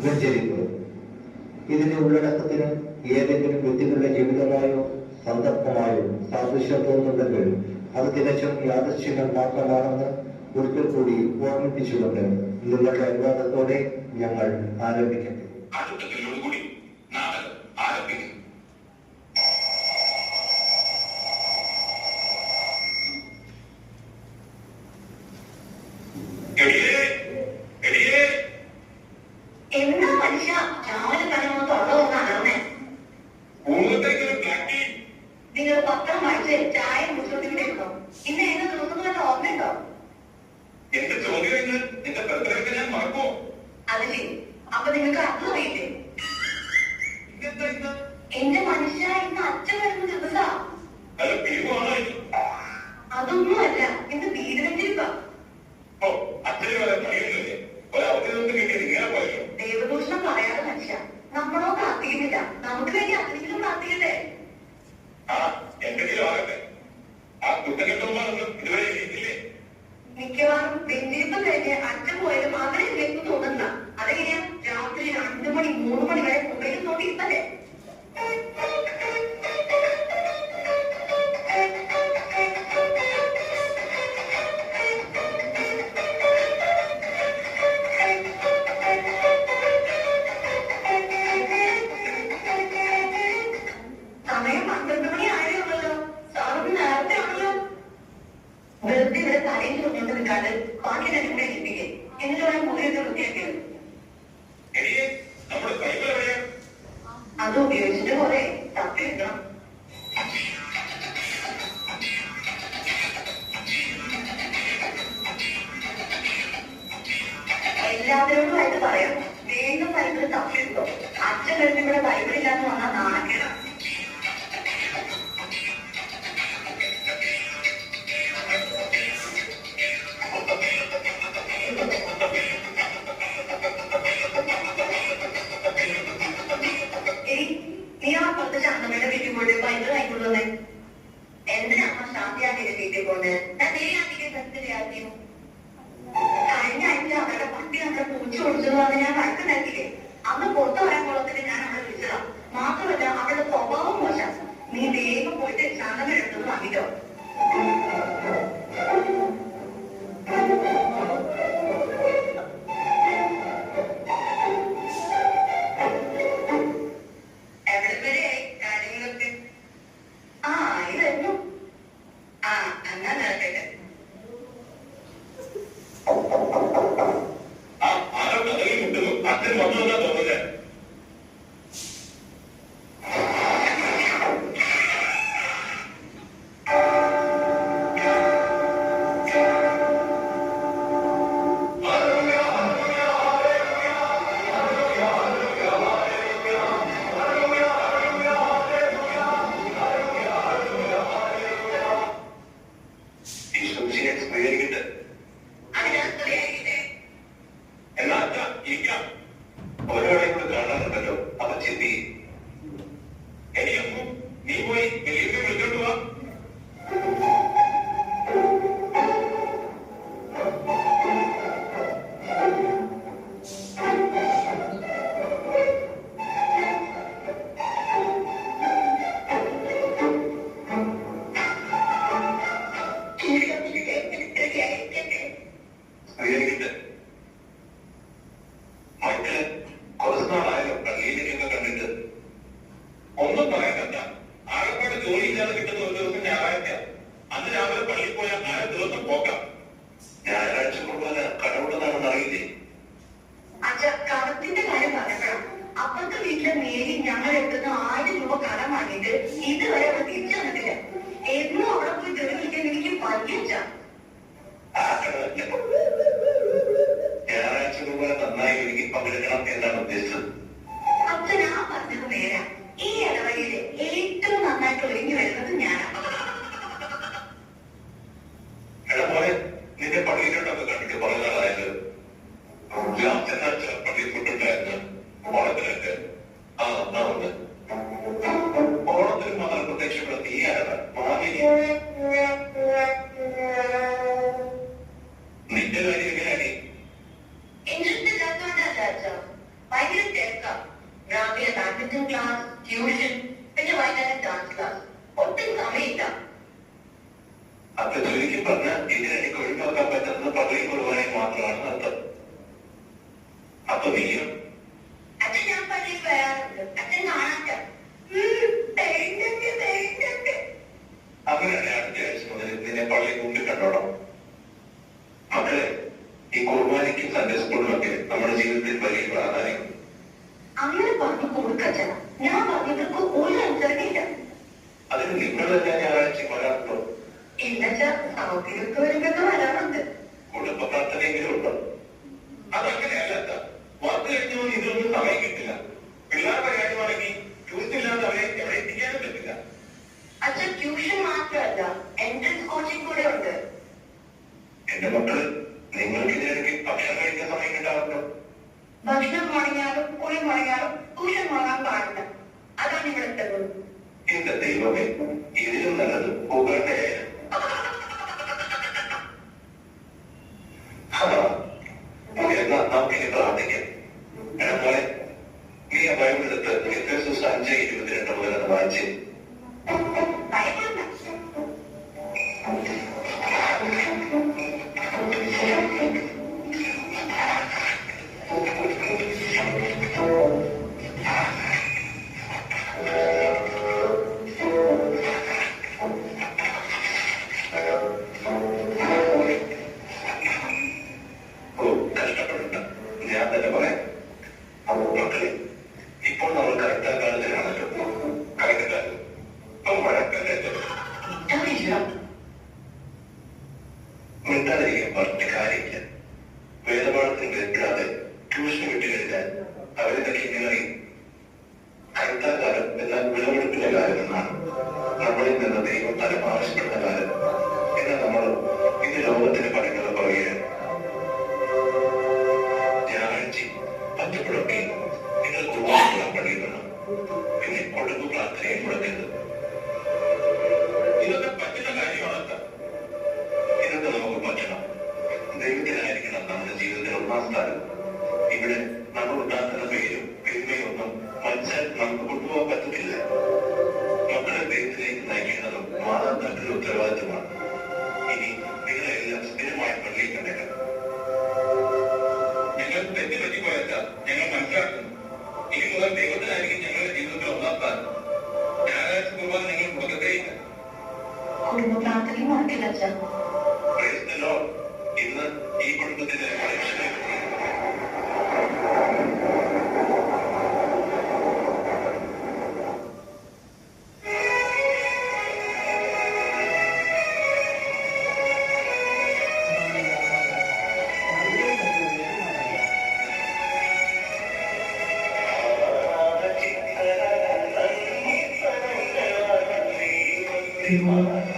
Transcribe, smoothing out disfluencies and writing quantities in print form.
വെഞ്ചരിപ്പ്. ഇതിന്റെ ഉള്ളടക്കത്തിന് ഏതെങ്കിലും വ്യക്തികളുടെ ജീവിതമായോ സന്ദർഭമായോ സാദൃശ്യം തോന്നുന്നുണ്ടെങ്കിൽ അത് തികച്ചും യാദൃശ്യങ്ങൾ മാത്രമാണെന്ന് ഒരിക്കൽ കൂടി ഓർമ്മിപ്പിച്ചുകൊണ്ട് നിങ്ങളുടെ അനുവാദത്തോടെ ഞങ്ങൾ ആരംഭിക്കട്ടെ. എന്താ മനുഷ്യ രാവിലെ പരമോ തൊള്ളവന്നാണേ? നിങ്ങൾ പത്രം വായിച്ച് ചായ മുറിച്ചോണ്ടിരിക്കോ? ഇന്ന് എന്നെ തോന്നുന്നതല്ല ഓർമ്മയുണ്ടോ? എന്റെ ചോദ്യം ഇന്ന് എന്റെ ബർത്ത്ഡേക്ക് ഞാൻ മറക്കോ? അത് ശരി. അപ്പൊ നിങ്ങൾക്ക് അന്ന് അറിയില്ലേ? എന്റെ മനുഷ്യ ഇന്ന് അച്ഛൻ വരുന്ന ദിവസാ. അതൊന്നുമല്ല, ഇന്ന് വീട് വെച്ചിരിക്ക. ദൈവദൂഷണം പറയാതെ മനുഷ്യ. നമ്മളോ പ്രാർത്ഥിക്കുന്നില്ല, നമുക്ക് വേണ്ടി അതെങ്കിലും പ്രാർത്ഥിക്കട്ടെ. മിക്കവാറും വെഞ്ചിരിപ്പം കഴിഞ്ഞ് അച്ഛൻ പോയാലും അവരെ ഇല്ലെന്ന് തോന്നുന്ന. അതെങ്ങനെയാ? രാത്രി 2 മണി 3 മണി വരെ മൊബൈലിൽ നോക്കിയിരുന്നല്ലേ? സമയം 12 മണി ആയല്ലോ. സാറിന് നേരത്തെ ആണല്ലോ. വെറുതെ ഇവിടെ തലയിൽ കൊണ്ടുകൊണ്ട് നിൽക്കാതെ ബാക്കി തന്നെ കൂടെ ഏൽപ്പിക്കേ. എന്നിട്ട് വേണം മുറിയൊക്കെ വൃത്തിയാക്കിയത്. അത് ഉപയോഗിച്ചിട്ട് കുറെ തപ്പി വെക്കണം. എല്ലാവരോടുമായിട്ട് പറയാം, വേഗം ബൈബിൾ തപ്പിയെടുത്തോ. അച്ഛൻ കഴിഞ്ഞ് ഇവിടെ ബൈബിളില്ലാന്ന് വന്നാൽ നാണക്കേടാ. നീ ആ പുറത്ത് ശാന്തമ്മയുടെ വീട്ടിൽ പോയിട്ട് ബൈബിൾ വാങ്ങിക്കൊണ്ടുവന്നേ. എന്തിനാ അമ്മ ശാന്തിയാക്കിയുടെ വീട്ടിൽ പോണ്ട്? കഴിഞ്ഞ ആഴ്ച അവരുടെ പട്ടി നമ്മുടെ പൂച്ച കൊടുത്തത് വന്ന് ഞാൻ വഴക്കുണ്ടാക്കിയില്ലേ? അന്ന് പുറത്തു വരാൻ കുളത്തിന് ഞാൻ അവളെ വിളിച്ചതാ. മാത്രമല്ല അവളുടെ സ്വഭാവം മോശം. നീ വേഗം പോയിട്ട് ശാന്തമ്മ എടുത്തത് വാങ്ങിട്ടോ. എവിടെ വരെയായി കാര്യങ്ങളൊക്കെ? ആ ഇതായിരുന്നു. ആ എന്നാ നടക്കട്ടെ. അച്ഛൻ വന്നതാ തോന്നുന്നത്. കാണാറുണ്ടല്ലോ അപ്പൊ ചെന്തി എനിക്കൊന്നും നീ പോയി വലിയ വിളിച്ചോണ്ട് പോവാ. മക്കള് കുറച്ചു നാളായാലോ പള്ളിയിലേക്കൊക്കെ കണ്ടിട്ട്. ഒന്നും പറയാനല്ല, ആകപ്പാട് ജോലി ഇല്ലാതെ കിട്ടുന്ന ഒരു ദിവസം ഞായറാഴ്ച. അന്ന് രാവിലെ പള്ളിയിൽ പോയാൽ 4 ദിവസം പോക്കാം. ഞായറാഴ്ച കൊണ്ടുപോകാൻ കടവുള്ളതാണെന്ന് അറിയില്ലേ? കടത്തിന്റെ കാര്യം പറഞ്ഞപ്പോഴാണ് അപ്പുറത്തെ വീട്ടിലെ മേരി ഞങ്ങൾ എടുക്കുന്ന 1000 രൂപ കടം വാങ്ങിയിട്ട് ഇതുവരെ അവിടെ തിരിച്ചു തന്നിട്ടില്ല. എന്നും അവിടെ പോയി ജോലി വിളിക്കാൻ എനിക്ക് പയ്യച്ച. ഞായറാഴ്ച പോലെ നന്നായി ഒരുങ്ങി പങ്കെടുക്കണം എന്നാണ് ഉദ്ദേശിച്ചത്. അച്ഛൻ ആ പറഞ്ഞത് നേരാ. ഈ ഇടവകയില് ഏറ്റവും നന്നായിട്ട് ഒരുങ്ങി വരുന്നത് ഞാനാണ്. എടപോലെ നിന്റെ പള്ളിയിലോട്ടൊക്കെ കണ്ടിട്ട് കുറെ നാളായത്. പള്ളിയിൽ കൊണ്ടുണ്ടായിരുന്നു ഓണത്തിനൊക്കെ. ആ ഉണ്ട്. ഓണത്തിന് മാത്രം പ്രത്യക്ഷപ്പെടുന്ന ഈ ആരാണ് മാലിന്യ. നിന്റെ കാര്യം എങ്ങനെയാണ്? ഇൻട്രസ്റ്റ് ഇല്ലാത്തതുകൊണ്ടല്ല അച്ഛാ. ഭയങ്കര രാവിലെ ബാഡ്മിന്റൺ ക്ലാസ്, ട്യൂഷൻ, പിന്നെ വൈകുന്നേരം ഡാൻസ് ക്ലാസ്. ഒട്ടും സമയമില്ല. അപ്പൊ ചുരുക്കി പറഞ്ഞ ഇതിനെനിക്ക് ഒഴിവാക്കാൻ പറ്റുന്നത് പള്ളി കുർബാനയിൽ മാത്രമാണ് അർത്ഥം. അപ്പൊ നീയും അച്ഛൻ ഞാൻ പള്ളിയിൽ വരാറുണ്ട്. അച്ഛൻ കാണാത്ത അങ്ങനെയാണ് അടുത്ത ആഴ്ച മുതൽ നിന്നെ പള്ളി കൂട്ടി കണ്ടോണം. മക്കളെ, ഈ കുർബാനയ്ക്കും സൺഡേ സ്കൂളിലൊക്കെ നമ്മുടെ ജീവിതത്തിൽ വലിയ പ്രാധാന്യം. അങ്ങനെ പറഞ്ഞു കൊടുക്കച്ഛന. ഞാൻ പറഞ്ഞവർക്ക് ഒരു അനുസരണയില്ല. അതിന് നിങ്ങൾ തന്നെ ഞായറാഴ്ച വരാറുണ്ടോ? ഇല്ലച്ച, സൗകര്യമൊക്കെ വരുമ്പോൾ വരാറുണ്ട്. കുടുംബ പ്രാർത്ഥനയെങ്കിലും ഉണ്ടോ? അതങ്ങനെയല്ല. വർക്ക് കഴിഞ്ഞോ ഇതൊന്നും സമയം കിട്ടില്ല. പിള്ളേരുടെ കാര്യമാണെങ്കിൽ ട്യൂഷൻ ഇല്ലാതെ അവരെ എവിടെ എത്തിക്കാനും പറ്റില്ല. അച്ഛൻ ട്യൂഷൻ മാത്രമല്ല, എൻട്രൻസ് കോച്ചിങ് കൂടെ ഉണ്ട്. എന്റെ മക്കള്, നിങ്ങൾക്ക് ഇതിനിടയ്ക്ക് ഭക്ഷണം കഴിക്കാൻ സമയം കിട്ടാറുണ്ടോ? ഭക്ഷണം മുടങ്ങിയാലും കുളി മുടങ്ങിയാലും ട്യൂഷൻ മുടങ്ങാൻ പാടില്ല. അതാണ് നിങ്ങൾ ഇഷ്ടപ്പെടുന്നത്. എന്റെ ദൈവമേ, ഇതിലും നല്ലത് പോകട്ടെ. എന്നാ നമുക്കിനി പ്രാർത്ഥിക്കാം. മോളെ, നീ ആ ബൈബിൾ എടുത്ത് എഫേസ്യർ 5:22 മുതൽ അത് വായിച്ച്. ഞാൻ തന്നെ പറയാം. മക്കളെ, ഇപ്പോൾ നമ്മൾ കറക്റ്റാക്കാലത്തിലാണല്ലോ. കറക്റ്റാക്കും മിണ്ടാതിരിക്കാൻ പറഞ്ഞ കാര്യമില്ല. വേദപാഠത്തിന് കേൾക്കാതെ ട്യൂഷൻ വിട്ടു കഴിഞ്ഞാൽ അവരിതൊക്കെ ഇങ്ങനെ അറിയും. കറക്റ്റാകാലം എന്നാൽ വിളവെടുപ്പിന്റെ കാലം എന്നാണ്. നമ്മളിൽ നിന്ന് ദൈവം തലം ആവശ്യപ്പെടുന്ന കാലം. എന്നാൽ നമ്മൾ ഇത് ലോകത്തിന് പഠിക്കുന്നത് പറയുകയാണ്. പറ്റപ്പെടുകയൊക്കെ നിങ്ങൾ കുർബാന പഠിക്കണം. പിന്നെ കൊടുക്കു പ്രാർത്ഥനയെ മുടക്കരുത്. ഇതൊക്കെ പറ്റുന്ന കാര്യമാണ്. ഇതൊക്കെ നമുക്ക് പറ്റണം. ദൈവത്തിനായിരിക്കണം നമ്മുടെ ജീവിതത്തിൽ ഒന്നാം സ്ഥാനം. ഇവിടെ നമ്മൾ ഉണ്ടാക്കുന്ന പേരും പെരുമയും ഒന്നും മനസ്സിൽ നമുക്ക് കൊണ്ടുപോകാൻ പറ്റത്തില്ല. മക്കളെ ദൈവത്തിലേക്ക് നയിക്കുന്നതും മാതാപിതാക്കളുടെ ഉത്തരവാദിത്തമാണ്. ഇനി നിങ്ങളെല്ലാം സ്ഥിരമായി പള്ളിയിൽ കണ്ടേക്കണം. ഞങ്ങൾ തെറ്റുപറ്റിപ്പോയല്ല, ഞങ്ങൾ മനസ്സിലാക്കുന്നു. ഇനി മുതൽ ദൈവത്തിനായിരിക്കും ഞങ്ങളുടെ ജീവിതത്തിൽ ഒന്നാം സ്ഥാനം. ഞായറാഴ്ച കുർബാന നിങ്ങൾ മുടക്കത്തേയില്ല. കുടുംബ പ്രാർത്ഥനയും മുടക്കില്ല അച്ഛൻ. ഇന്ന് ഈ കുടുംബത്തിന്റെ Thank you.